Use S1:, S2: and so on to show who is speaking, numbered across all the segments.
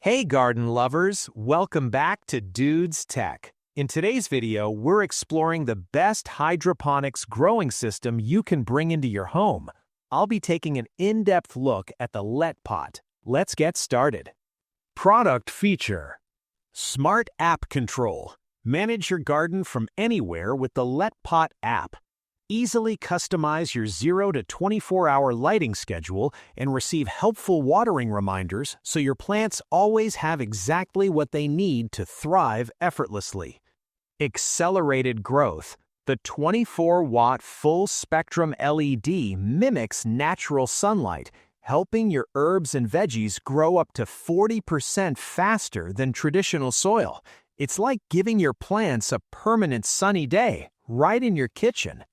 S1: Hey garden lovers, welcome back to Dude's Tech. In today's video, we're exploring the best hydroponics growing system you can bring into your home. I'll be taking an in-depth look at the Let Pot. Let's get started. Product feature: Smart App Control. Manage your garden from anywhere with the Let Pot app. Easily customize your 0 to 24-hour lighting schedule and receive helpful watering reminders so your plants always have exactly what they need to thrive effortlessly. Accelerated growth. The 24-watt full-spectrum LED mimics natural sunlight, helping your herbs and veggies grow up to 40% faster than traditional soil. It's like giving your plants a permanent sunny day right in your kitchen.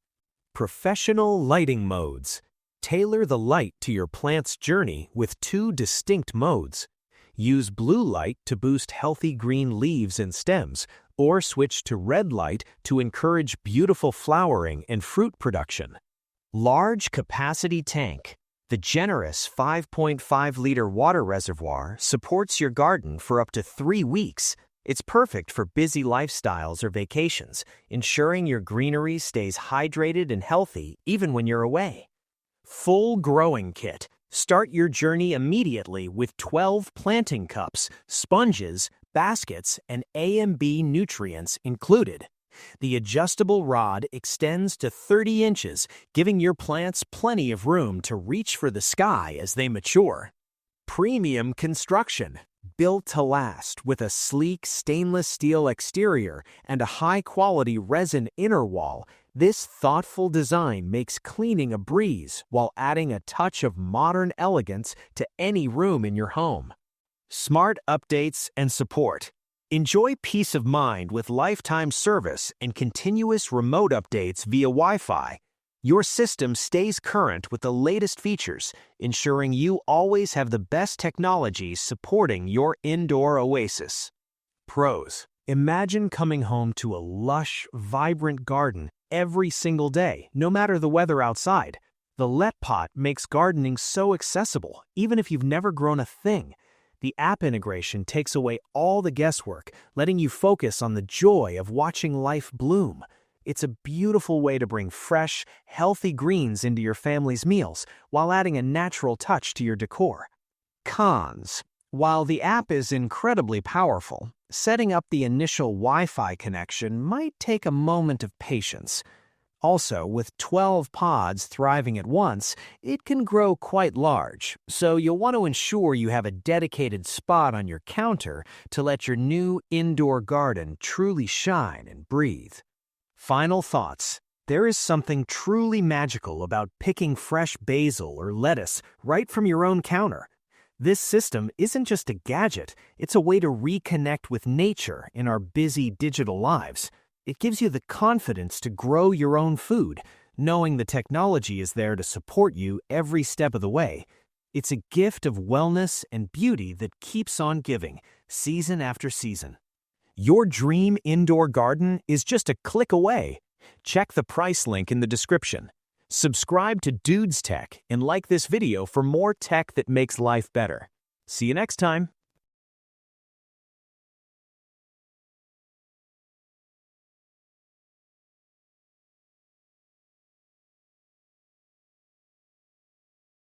S1: Professional lighting modes. Tailor the light to your plant's journey with 2 distinct modes. Use blue light to boost healthy green leaves and stems, or switch to red light to encourage beautiful flowering and fruit production. Large capacity tank. The generous 5.5-liter water reservoir supports your garden for up to 3 weeks. It's perfect for busy lifestyles or vacations, ensuring your greenery stays hydrated and healthy even when you're away. Full growing kit. Start your journey immediately with 12 planting cups, sponges, baskets, and A and B nutrients included. The adjustable rod extends to 30 inches, giving your plants plenty of room to reach for the sky as they mature. Premium construction. Built to last with a sleek stainless steel exterior and a high-quality resin inner wall, this thoughtful design makes cleaning a breeze while adding a touch of modern elegance to any room in your home. Smart updates and support. Enjoy peace of mind with lifetime service and continuous remote updates via Wi-Fi. Your system stays current with the latest features, ensuring you always have the best technology supporting your indoor oasis. Pros: imagine coming home to a lush, vibrant garden every single day, no matter the weather outside. The Let Pot makes gardening so accessible, even if you've never grown a thing. The app integration takes away all the guesswork, letting you focus on the joy of watching life bloom. It's a beautiful way to bring fresh, healthy greens into your family's meals while adding a natural touch to your decor. Cons: while the app is incredibly powerful, setting up the initial Wi-Fi connection might take a moment of patience. Also, with 12 pods thriving at once, it can grow quite large, so you'll want to ensure you have a dedicated spot on your counter to let your new indoor garden truly shine and breathe. Final thoughts. There is something truly magical about picking fresh basil or lettuce right from your own counter. This system isn't just a gadget, it's a way to reconnect with nature in our busy digital lives. It gives you the confidence to grow your own food, knowing the technology is there to support you every step of the way. It's a gift of wellness and beauty that keeps on giving, season after season. Your dream indoor garden is just a click away. Check the price link in the description. Subscribe to Dude's Tech and like this video for more tech that makes life better. See you next time.